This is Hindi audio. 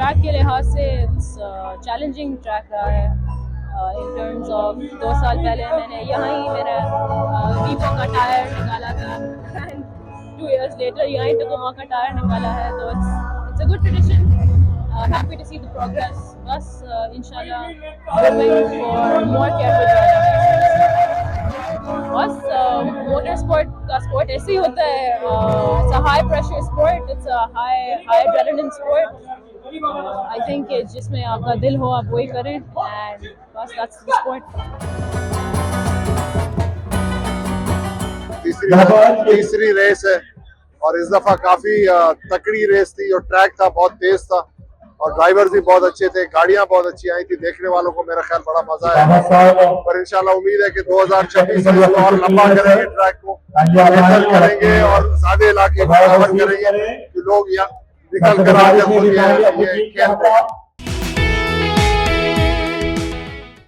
ट्रैक के लिहाज से चैलेंजिंग ट्रैक रहा है इन टर्म्स ऑफ 2 साल पहले मैंने यहाँ ही मेरा वीवो का टायर निकाला था एंड 2 years later यहाँ ही टकोमा का टायर निकाला है तो it's a good tradition happy to see the progress बस इंशाल्लाह hoping for more careful driving बस मोटर स्पोर्ट का स्पोर्ट ऐसे ही होता है it's a high pressure sport it's a high adrenaline sport I think जिसमें आपका दिल हो आप वही करें and बस that's the sport तीसरी रेस है और इस दफा काफी तकड़ी रेस थी और ट्रैक था बहुत तेज था और ड्राइवर भी बहुत अच्छे थे गाड़ियां बहुत अच्छी आई थी देखने वालों को मेरा ख्याल बड़ा मजा आया पर इंशाल्लाह उम्मीद है कि 2026 में इसको और लंबा करेंगे ट्रैक को बेहतर करेंगे और ज्यादा इलाके को कवर करेंगे कि लोग यहाँ निकल कर आगे खेल